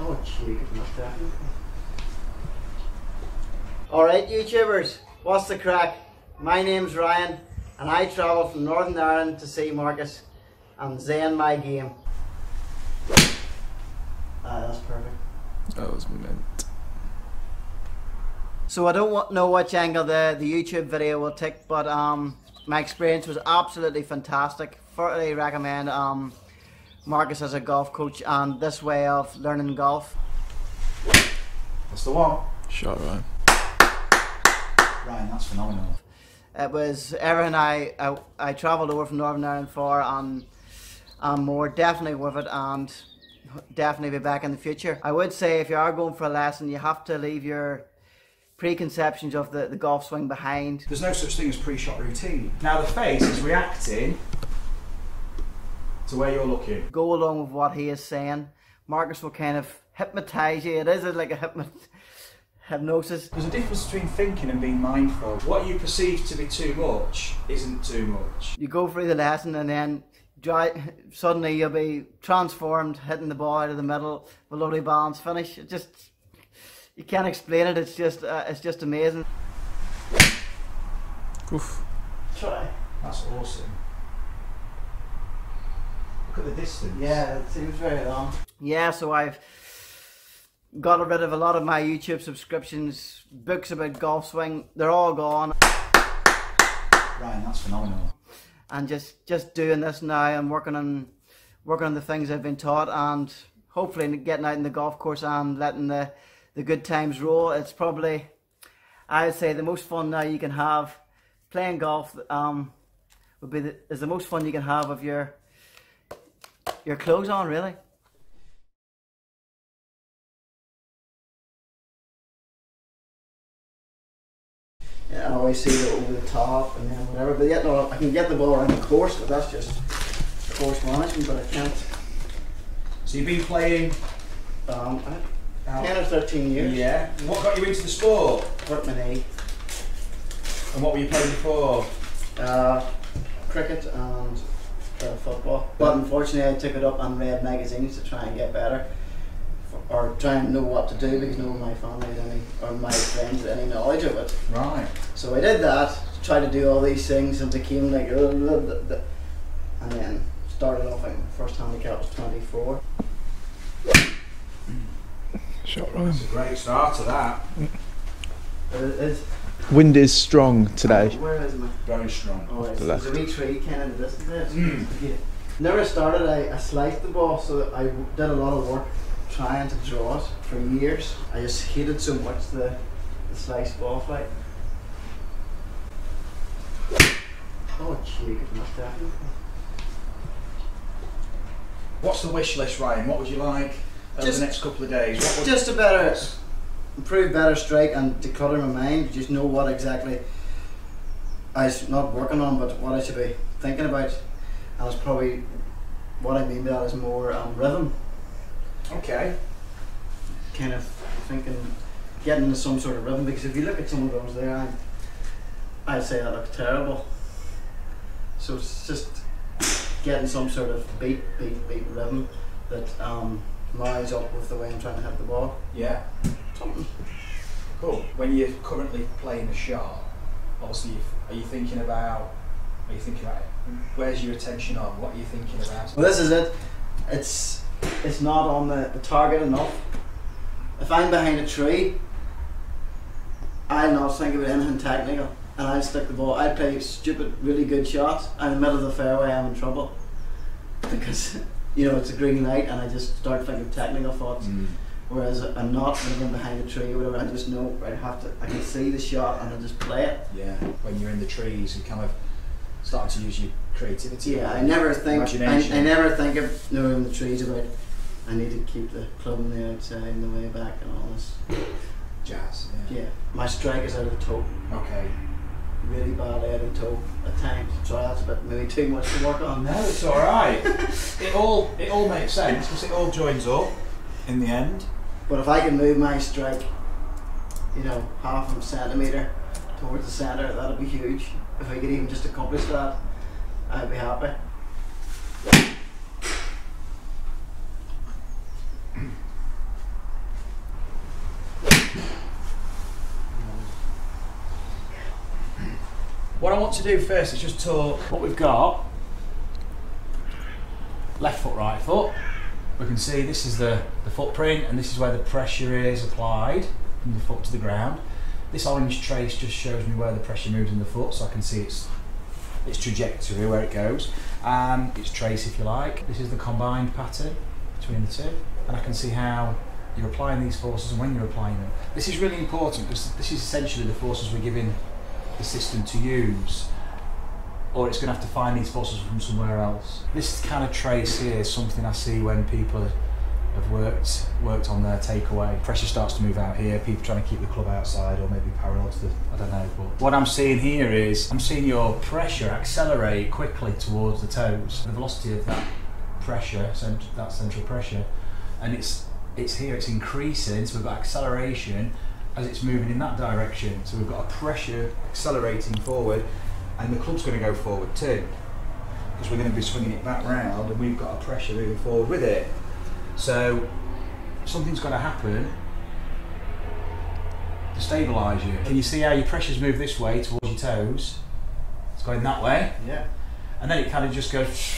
Oh, cheek, not definitely. Alright, YouTubers, what's the crack? My name's Ryan, and I travel from Northern Ireland to see Marcus and ZEN my game. That's perfect. That was mint. So I don't know which angle the YouTube video will take, but my experience was absolutely fantastic. Thoroughly recommend Marcus as a golf coach and this way of learning golf. That's the one. Shot Ryan. Ryan, that's phenomenal. It was everything I travelled over from Northern Ireland for, and more definitely with it, and definitely be back in the future. I would say if you are going for a lesson, you have to leave your preconceptions of the golf swing behind. There's no such thing as pre-shot routine. Now the face is reacting to where you're looking. Go along with what he is saying. Marcus will kind of hypnotise you. It is like a hypnosis. There's a difference between thinking and being mindful. What you perceive to be too much isn't too much. You go through the lesson and then suddenly you'll be transformed, hitting the ball out of the middle, with lovely balance finish. It just, you can't explain it. It's just amazing. Oof. Try. That's awesome. Look at the distance. Yeah, it seems very long. Yeah, so I've got rid of a lot of my YouTube subscriptions, books about golf swing, they're all gone. Ryan, that's phenomenal. And just doing this now and working on the things I've been taught, and hopefully getting out in the golf course and letting the good times roll. It's probably, I'd say, the most fun now you can have. Playing golf is the most fun you can have with your clothes on, really. Yeah, I always see it over the top and then whatever, but yet no, I can get the ball around the course, but that's just course management, but I can't. So you've been playing 10 or 13 years. Yeah. What got you into the sport? Hurt my knee. And what were you playing before? Cricket and football. But unfortunately I took it up and read magazines to try and get better. Or try and know what to do, because no one in my family had any, or my friends had any knowledge of it. Right. So I did that, tried to do all these things and became like, and then started off, like, first handicap was 24. Shot Ryan. That's a great start to that. But it is. Wind is strong today. Where is my? Very strong. Oh, it's, The there's a wee tree kind of in the distance there. Yeah. Never started, I sliced the ball, so I did a lot of work trying to draw it for years. I just hated so much the sliced ball flight. Oh, cheek, not definitely. What's the wish list, Ryan? What would you like over the next couple of days? What would just a improve better strike and declutter my mind. Just know what exactly I'm not working on, but what I should be thinking about. And it's probably, what I mean by that is more rhythm. Okay. Kind of thinking, getting into some sort of rhythm, because if you look at some of those there, I'd say that looks terrible. So it's just getting some sort of beat rhythm that marries up with the way I'm trying to hit the ball. Yeah. Something. Cool. When you're currently playing a shot, obviously, are you thinking about where's your attention on? What are you thinking about? Well, this is it. It's not on the target enough. If I'm behind a tree, I'll not think about anything technical, and I'll stick the ball. I'll play a stupid, really good shot, and in the middle of the fairway I'm in trouble, because it's a green light and I just start thinking technical thoughts. Whereas I'm not when I'm behind a tree or whatever. I just know I can see the shot and I just play it. Yeah. When you're in the trees and kind of starting to use your creativity. Yeah, I never think of in the trees about I need to keep the club on the outside and the way back and all this jazz. Yeah. Yeah. My strike is out of toe. Okay. Really bad out of toe at times. So that's a bit maybe too much to work on. No, it's all right. it all makes sense because it all joins up in the end. But if I can move my strike, half of a centimetre towards the centre, that'd be huge. If I could even just accomplish that, I'd be happy. what I want to do first is just talk what we've got. Left foot, right foot. We can see this is the footprint, and this is where the pressure is applied from the foot to the ground. This orange trace just shows me where the pressure moves in the foot, so I can see its trajectory, where it goes, and its trace, if you like. This is the combined pattern between the two, and I can see how you're applying these forces and when you're applying them. This is really important because this is essentially the forces we're giving the system to use, or it's going to have to find these forces from somewhere else. This kind of trace here is something I see when people have worked on their takeaway. Pressure starts to move out here, people trying to keep the club outside or maybe parallel to the, I don't know. But what I'm seeing here is, I'm seeing your pressure accelerate quickly towards the toes. The velocity of that pressure, that central pressure, and it's here, it's increasing, so we've got acceleration as it's moving in that direction. So we've got a pressure accelerating forward, and the club's going to go forward too, because we're going to be swinging it back round, and we've got a pressure moving forward with it. So something's got to happen to stabilise you. Can you see how your pressure's moved this way towards your toes? It's going that way. Yeah. And then it kind of just goes,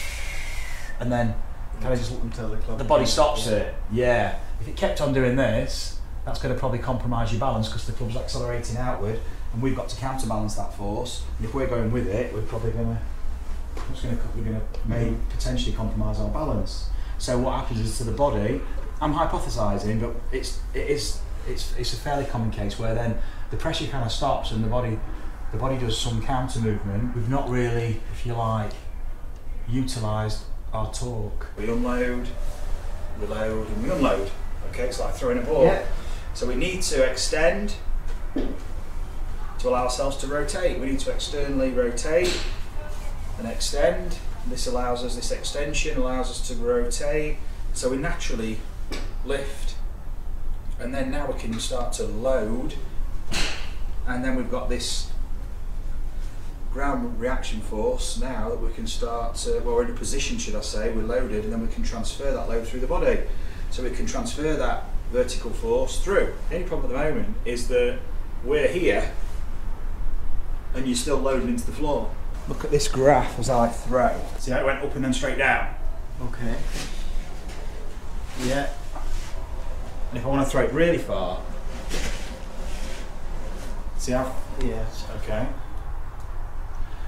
and then kind of just until the body stops it. Yeah. If it kept on doing this, that's going to probably compromise your balance because the club's accelerating outward, and we've got to counterbalance that force. And if we're going with it, we're probably going to may potentially compromise our balance. So what happens is to the body, I'm hypothesising, but it's a fairly common case where then the pressure kind of stops and the body does some counter movement. We've not really, if you like, utilised our torque. We unload, we load, and we unload. Okay, it's like throwing a ball. Yeah. So we need to extend to allow ourselves to rotate. We need to externally rotate and extend. This extension allows us to rotate, so we naturally lift, and then now we can start to load, and then we've got this ground reaction force now that we can start to, well, we're in a position, should I say, we're loaded, and then we can transfer that load through the body. So we can transfer that vertical force through. The only problem at the moment is that we're here and you're still loaded into the floor. Look at this graph as I throw. See how it went up and then straight down? Okay. Yeah. And if I want to throw it really far, see how? Yes. Okay.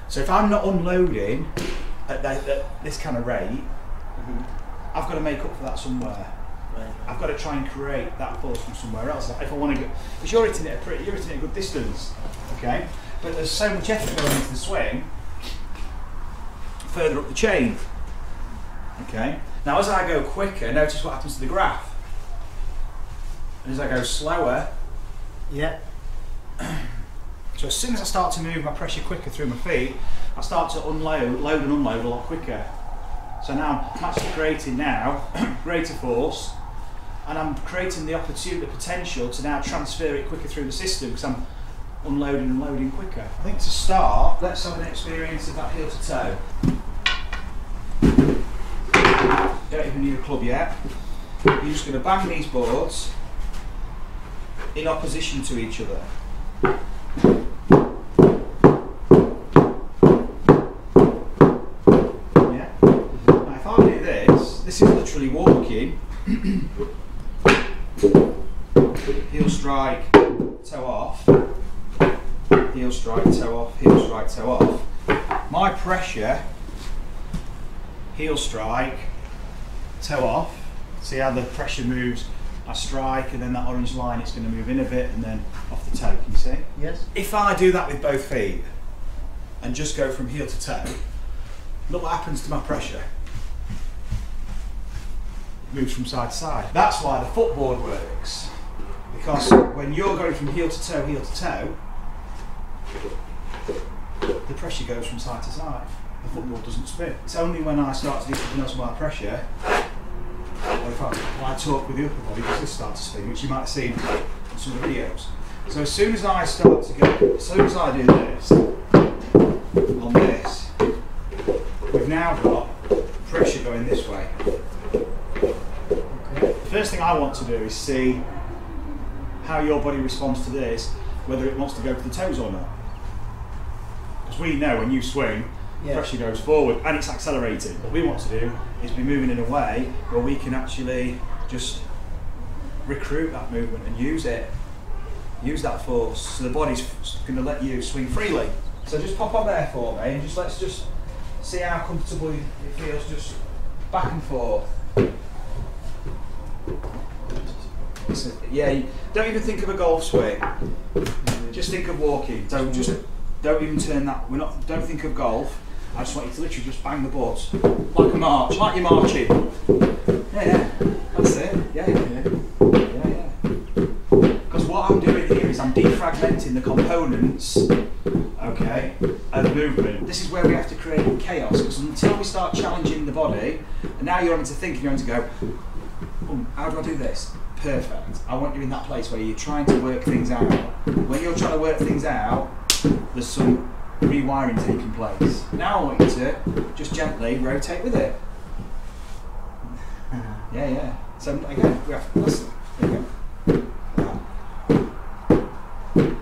So if I'm not unloading at this kind of rate, I've got to make up for that somewhere. Right. I've got to try and create that force from somewhere else. If I want to go, because you're hitting it at a good distance, okay? But there's so much effort going into the swing further up the chain. Okay. Now as I go quicker, notice what happens to the graph. And as I go slower, Yeah. so as soon as I start to move my pressure quicker through my feet, I start to load and unload a lot quicker. So now I'm actually creating now greater force, and I'm creating the potential to now transfer it quicker through the system because I'm unloading and loading quicker. I think to start, let's have an experience of that heel to toe. Don't even need a club yet. You're just going to bang these boards in opposition to each other. Yeah. Now if I do this is literally walking. Heel strike, toe off. Heel strike, toe off. Heel strike, toe off. My pressure. Heel strike, toe off. See how the pressure moves? I strike, and then that orange line, it's going to move in a bit and then off the toe. Can you see? Yes. If I do that with both feet and just go from heel to toe, look what happens to my pressure. It moves from side to side. That's why the footboard works, because when you're going from heel to toe, the pressure goes from side to side. The footboard doesn't spin. It's only when I start to do something else with my pressure, or if I talk with the upper body, does this start to spin, which you might have seen in some of the videos. So as soon as I start to go, as soon as I do this, on this, we've now got pressure going this way. Okay. The first thing I want to do is see how your body responds to this, whether it wants to go to the toes or not. Because we know when you swing, pressure goes forward and it's accelerating. What we want to do is be moving in a way where we can actually just recruit that movement and use that force, so the body's going to let you swing freely. So just pop on there for me and let's just see how comfortable it feels, just back and forth. Yeah, don't even think of a golf swing. Just think of walking. Don't even turn that. Don't think of golf. I just want you to literally just bang the butts like a march, like you're marching. Yeah, that's it. Yeah. Because what I'm doing here is I'm defragmenting the components, okay, of movement. This is where we have to create chaos. Because until we start challenging the body, and now you're having to think, and you're having to go, how do I do this? Perfect. I want you in that place where you're trying to work things out. When you're trying to work things out, there's some rewiring taking place. Now I want you to just gently rotate with it. Yeah. So again, we have to listen. There you go.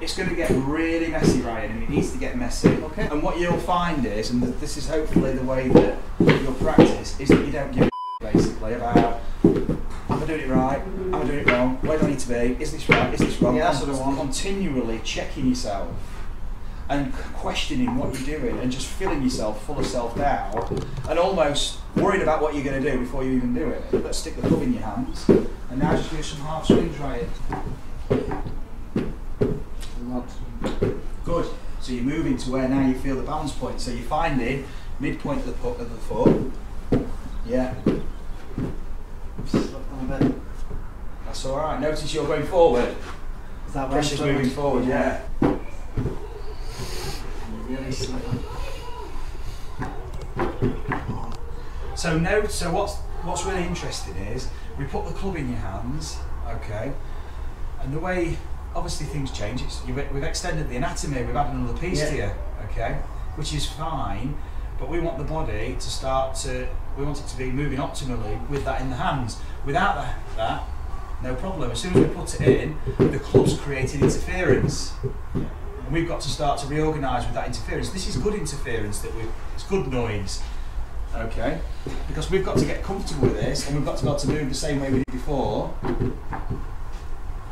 It's going to get really messy, Ryan, and it needs to get messy. Okay. And what you'll find is, and this is hopefully the way that you'll practice, is that you don't give a basically about, am I doing it right? Am I doing it wrong? Where do I need to be? Is this right? Is this wrong? Yeah, that's what I want. Continually checking yourself and questioning what you're doing and just filling yourself full of self-doubt and almost worrying about what you're going to do before you even do it. Let's stick the club in your hands and now just do some half swings, right? Good. So you're moving to where now you feel the balance point. So you're finding midpoint of the foot. Yeah. That's all right. Notice you're going forward. Is that Pressure's moving forward, yeah. Really slipping. So what's really interesting is we put the club in your hands, okay, and the way obviously things change. We've extended the anatomy. We've added another piece to you, okay, which is fine. But we want the body to we want it to be moving optimally with that in the hands. Without that, no problem. As soon as we put it in, the club's creating interference. And we've got to start to reorganise with that interference. This is good interference, it's good noise, okay? Because we've got to get comfortable with this and we've got to be able to move the same way we did before.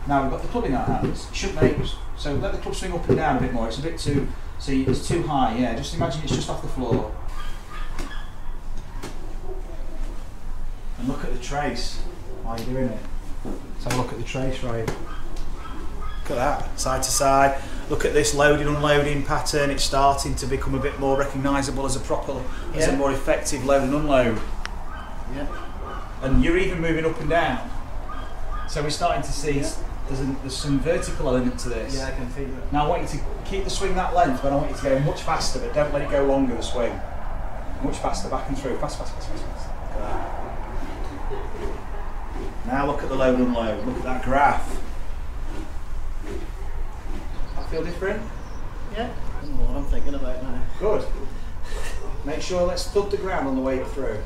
Now we've got the club in our hands. So let the club swing up and down a bit more. It's a bit too, it's too high, yeah. Just imagine it's just off the floor. And look at the trace while you're doing it. Let's have a look at the trace, right? Look at that, side to side. Look at this loading, unloading pattern. It's starting to become a bit more recognisable as as a more effective load and unload. Yeah. And you're even moving up and down. So we're starting to see there's some vertical element to this. Yeah, I can feel it. Now I want you to keep the swing that length, but I want you to go much faster, but don't let it go longer, the swing. Much faster, back and through. Fast. Look at that. Now look at the load and unload. Look at that graph. That feel different? Yeah. I don't know what I'm thinking about now. Good. Make sure, let's thud the ground on the way through.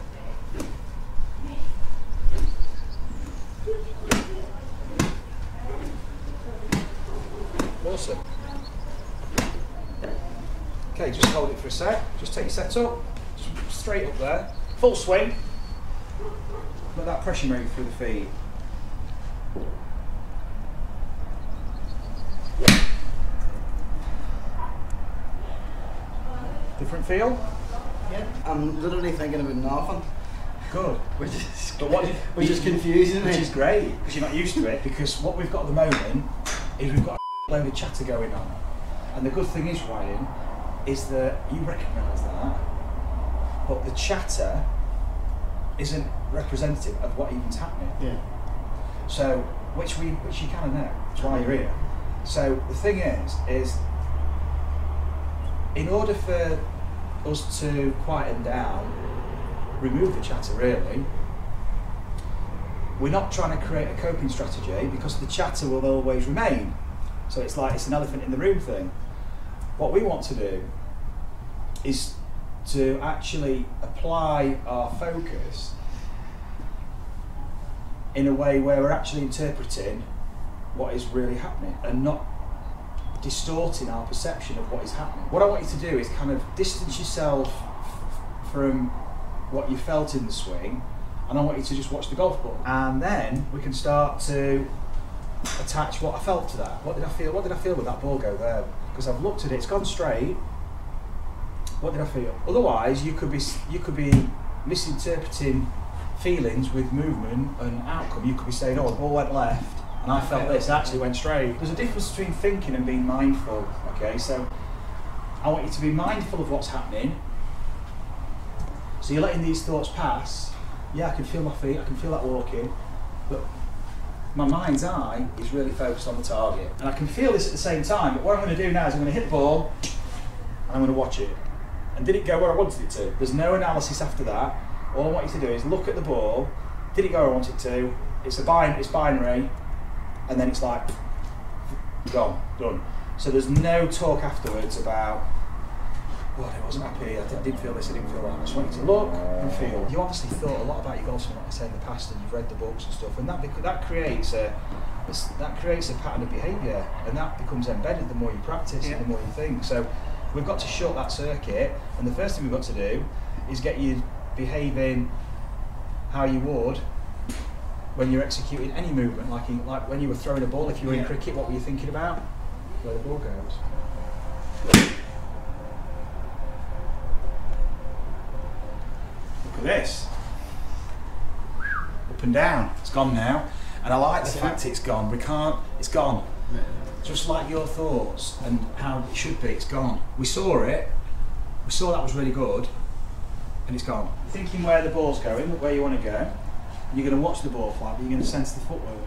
Awesome. Okay, just hold it for a sec. Just take your set up. Just straight up there. Full swing. Let that pressure move through the feet. Different feel? Yeah. I'm literally thinking about nothing. Good. Which is confusing me. Which is great, because you're not used to it. Because what we've got at the moment is we've got a load of chatter going on. And the good thing is, Ryan, is that you recognise that, but the chatter isn't representative of what even's happening. Yeah. So, which you kind of know. That's why you're here. So the thing is in order for us to quieten down, remove the chatter really, we're not trying to create a coping strategy because the chatter will always remain. So it's like it's an elephant in the room thing. What we want to do is to actually apply our focus in a way where we're actually interpreting what is really happening and not distorting our perception of what is happening. What I want you to do is kind of distance yourself from what you felt in the swing, and I want you to just watch the golf ball. And then we can start to attach what I felt to that. What did I feel? What did I feel with that ball go there? Because I've looked at it, it's gone straight. What did I feel? Otherwise, you could be misinterpreting feelings with movement and outcome. You could be saying, oh, the ball went left, and I felt this, it actually went straight. There's a difference between thinking and being mindful, okay? So I want you to be mindful of what's happening. So you're letting these thoughts pass. Yeah, I can feel my feet, I can feel that walking, but my mind's eye is really focused on the target. And I can feel this at the same time, but what I'm going to do now is I'm going to hit the ball, and I'm going to watch it. And did it go where I wanted it to? There's no analysis after that. All I want you to do is look at the ball. Did it go where I want it to? It's binary, and then it's like, gone, done. So there's no talk afterwards about, God, I wasn't happy, I didn't feel this, I didn't feel that. I just want you to look and feel. You obviously thought a lot about your golf swing, like I say, in the past, and you've read the books and stuff, and that creates a pattern of behaviour, and that becomes embedded the more you practice and the more you think. So we've got to shut that circuit, and the first thing we've got to do is get you behaving how you would when you're executing any movement, like when you were throwing a ball. If you were in cricket, what were you thinking about? Where the ball goes. Look at this. Up and down. It's gone now. And I like the fact it's gone. It's gone. Just like your thoughts and how it should be, it's gone. We saw it. We saw that was really good. And it's gone. Thinking where the ball's going, where you want to go. You're going to watch the ball fly, but you're going to sense the footwork.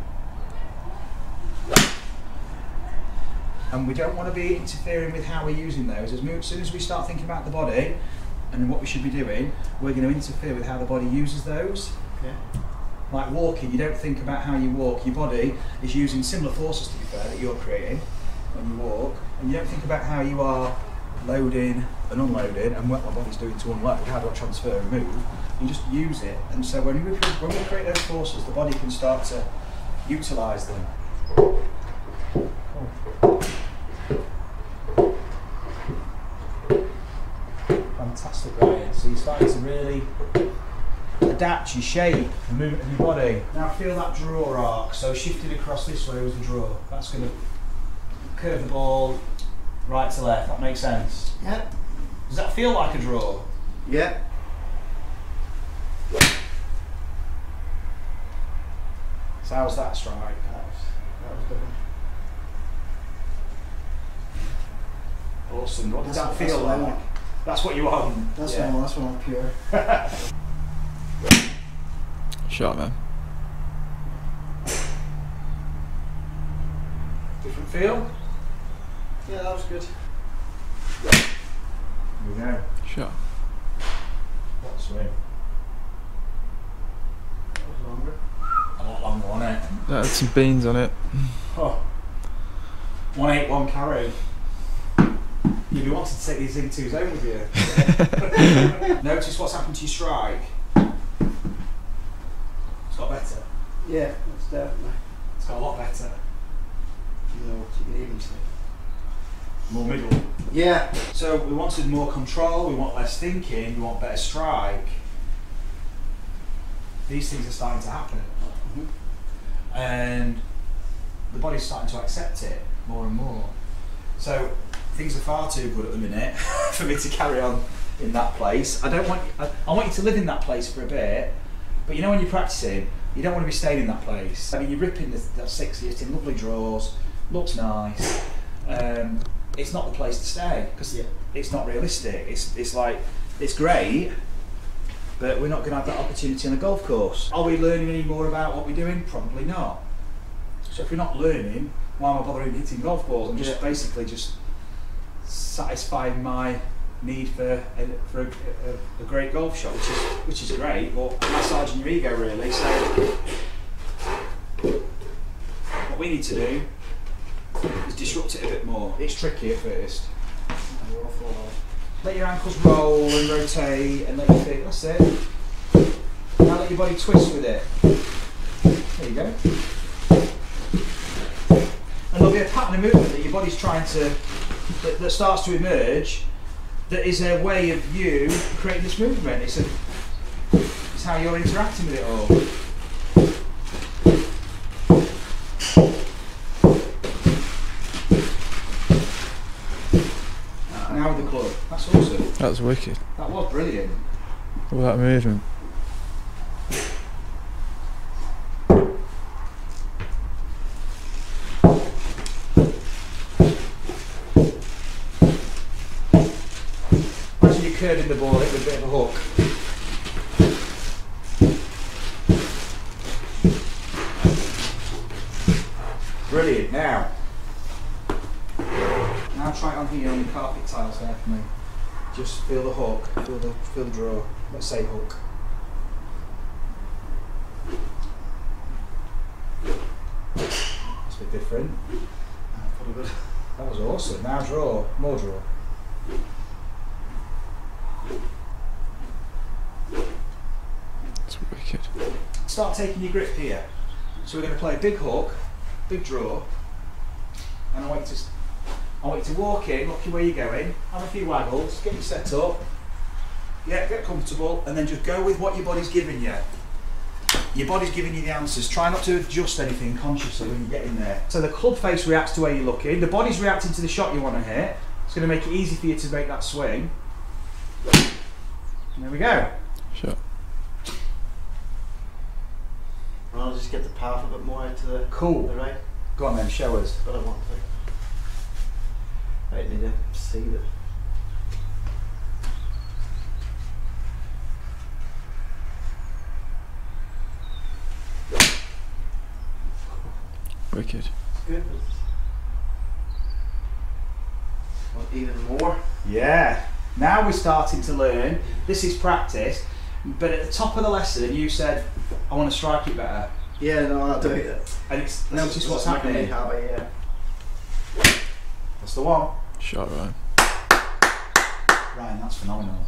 And we don't want to be interfering with how we're using those. As soon as we start thinking about the body and what we should be doing, we're going to interfere with how the body uses those. Okay. Like walking, you don't think about how you walk. Your body is using similar forces, to be fair, that you're creating when you walk. And you don't think about how you are loading and unloading and what my body's doing to unload. How do I transfer and move? You just use it. And so when we create those forces, the body can start to utilise them. Fantastic, Ryan. So you're starting to really adapt your shape, the movement of your body. Now feel that draw arc. So shifted across this way was the draw. That's going to curve the ball right to left. That makes sense? Yeah. Does that feel like a draw? Yeah. So how's that strike? That was good. Awesome. What does that feel like? That's what you want. That's what I want pure. Shot, man. Different feel? Yeah, that was good. Here we go. Shot. What a swing. That was longer. A lot longer, wasn't it? That had some beans on it. Oh. 181 carry. You'd be wanting to take these ZEN 2s home with you. Notice what's happened to your strike. It's got better. Yeah, it's definitely. It's got a lot better. You know, you can even see. More middle. Yeah. So we wanted more control, we want less thinking, we want better strike. These things are starting to happen. Mm-hmm. And the body's starting to accept it more and more. So things are far too good at the minute for me to carry on in that place. I want you to live in that place for a bit, but you know when you're practicing, you don't want to be staying in that place. I mean, you're ripping that 60, it's in lovely draws, looks nice. It's not the place to stay because it's not realistic. It's like, it's great, but we're not going to have that opportunity on a golf course. Are we learning any more about what we're doing? Probably not. So if we're not learning, why am I bothering hitting golf balls? I'm just basically just satisfying my need for a great golf shot, which is great, but massaging your ego really. So what we need to do is disrupt it a bit more. It's tricky at first. Let your ankles roll and rotate and let your feet, that's it. Now let your body twist with it. There you go. And there'll be a pattern of movement that your body's trying to, that starts to emerge, that is a way of you creating this movement. It's how you're interacting with it all. Now with the club. That's awesome. That's wicked. That was brilliant. All that movement. Imagine you curving the ball in with a bit of a hook. Brilliant. Now try it on here on the carpet tiles there for me. Just feel the hook, feel the draw. Let's say hook. That's a bit different. Probably good. That was awesome. Now draw, more draw. It's wicked. Start taking your grip here. So we're going to play a big hook, big draw, and I want you to walk in, look where you're going, have a few waggles, get you set up, yeah, get comfortable, and then just go with what your body's giving you. Your body's giving you the answers. Try not to adjust anything consciously when you get in there. So the club face reacts to where you're looking, the body's reacting to the shot you want to hit. It's going to make it easy for you to make that swing. And there we go. Sure. And I'll just get the path a bit more out to the, Cool. the right. Go on then, show us. But I want to. I need to see that. Wicked. Good. Want even more? Yeah. Now we're starting to learn. This is practice. But at the top of the lesson, you said, I want to strike it better. Yeah, no, I'll do it. And it's No, this is what's making me happening. happy, yeah. That's the one. Shot, Ryan. Ryan, that's phenomenal.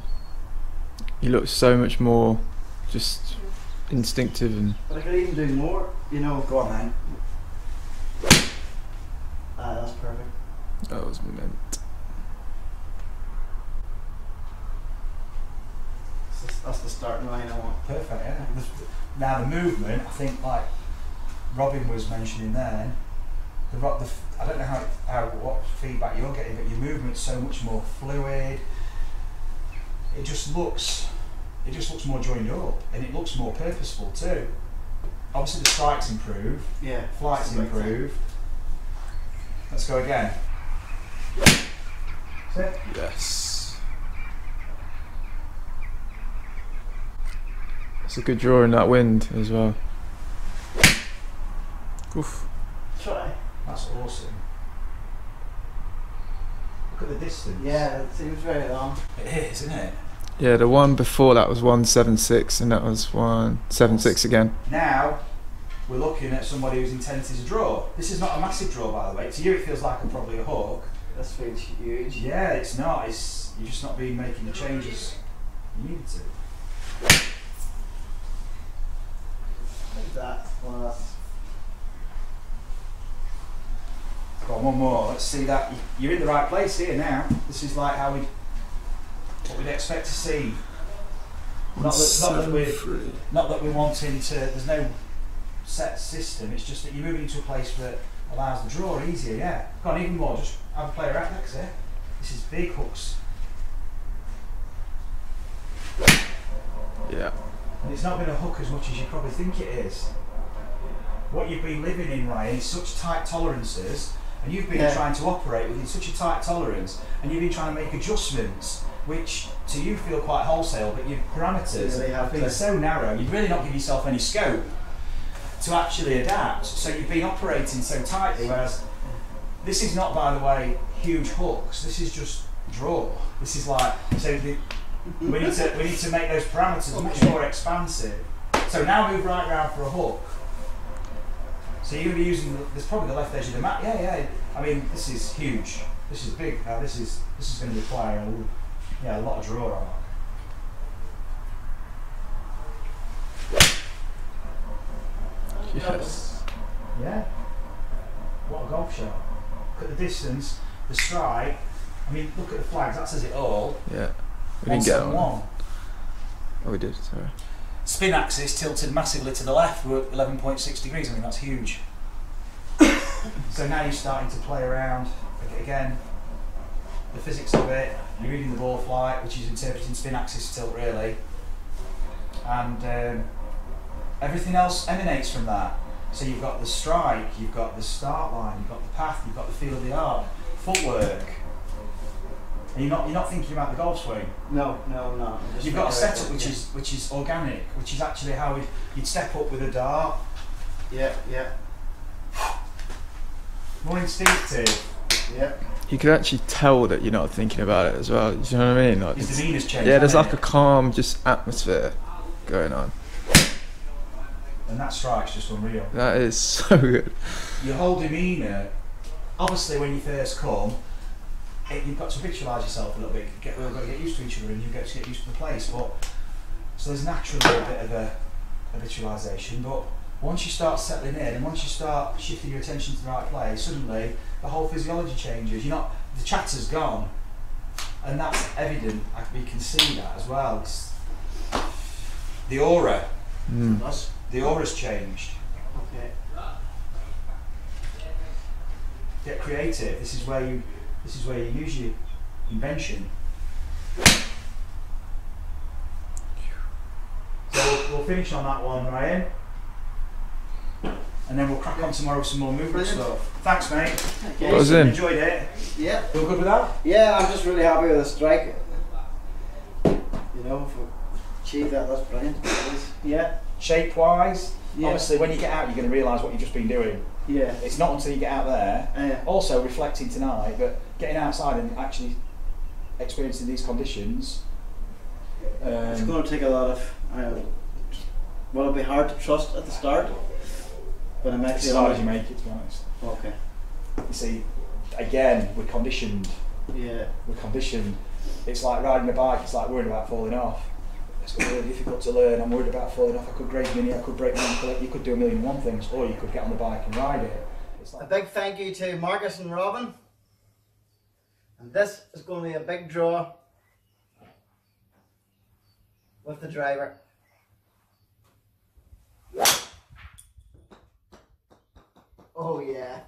You look so much more just instinctive and But I could even do more, you know. Go on then. That's perfect. that was meant. That's the starting line I want. Perfect, yeah. Now the movement, I think, like Robin was mentioning then, I don't know what feedback you're getting, but your movement's so much more fluid. It just looks more joined up, and it looks more purposeful too. Obviously the strikes improve, Yeah. flight's that's the right thing. improve. Let's go again. That's it. Yes. It's a good draw in that wind as well. Oof. Try. That's awesome. Look at the distance. Yeah, it seems very long. It is, isn't it? Yeah, the one before that was 176 and that was 176 again. Now we're looking at somebody whose intent is a draw. This is not a massive draw, by the way. To you it feels like probably a hook. This feels huge. Yeah, it's not. You're just not making the changes you needed to. Like that. Well, that's Go on, one more. Let's see that. You're in the right place here now. This is like what we'd expect to see. Not that we're wanting to. There's no set system. It's just that you're moving into a place that allows the draw easier. Yeah. Go on, even more. Just have a play around next here. This is big hooks, Yeah. and it's not been a hook as much as you probably think it is. What you've been living in, Ryan, is such tight tolerances, and you've been trying to operate within such a tight tolerance, and you've been trying to make adjustments which to you feel quite wholesale, but your parameters have been so narrow, you've really not given yourself any scope to actually adapt. So you've been operating so tightly, whereas this is not, by the way, huge hooks. This is just draw. This is like, so we need to make those parameters much more expansive. So now move right round for a hook. So you're going to be using there's probably the left edge of the mat. Yeah. I mean, this is huge. This is big. Now this is going to require a lot of draw on it. Yes. Yeah. What a golf shot. Look at the distance, the strike. I mean, look at the flags, that says it all. Yeah. We didn't get one. 171. Oh, we did, sorry. Spin axis tilted massively to the left, we're at 11.6 degrees, I mean that's huge. So now you're starting to play around, again, the physics of it, you're reading the ball flight, which is interpreting spin axis tilt really, and everything else emanates from that. So you've got the strike, you've got the start line, you've got the path, you've got the feel of the arc, footwork. And you're not thinking about the golf swing. No, no. You've got a setup which is organic, which is actually how you'd step up with a dart. Yeah. More instinctive. Yeah. You could actually tell that you're not thinking about it as well. Do you know what I mean? Like, His demeanour's changed. yeah, there's like hasn't a calm, just atmosphere going on. and that strike's just unreal. That is so good. Your whole demeanour, obviously when you first come, you've got to habitualise yourself a little bit. We've got to get used to each other and you get to get used to the place. But so there's naturally a bit of a habitualisation. But once you start settling in and once you start shifting your attention to the right place, suddenly the whole physiology changes. The chatter's gone, and that's evident. We can see that as well. It's the aura. The aura's changed. Okay. Get creative. This is where you use your invention. So we'll finish on that one, Ryan. And then we'll crack on tomorrow with some more movement stuff. Thanks, mate. Okay. What was in? Enjoyed it. Yeah. Feel good with that? Yeah, I'm just really happy with the strike. You know, if we achieve that, that's brilliant. Yeah. Shape-wise, Yeah. obviously when you get out you're going to realise what you've just been doing. Yeah. It's not until you get out there, also reflecting tonight, but getting outside and actually experiencing these conditions. It's going to take a lot of. Well, it'll be hard to trust at the start, but I'm actually. As hard as you make it, to be honest. Okay. You see, again, we're conditioned. Yeah. We're conditioned. It's like riding a bike. It's like worrying about falling off. It's really difficult to learn. I'm worried about falling off. I could grade mini. I could break my ankle. You could do a million and one things, or you could get on the bike and ride it. It's like A big thank you to Marcus and Robin. And this is going to be a big draw with the driver. Oh yeah.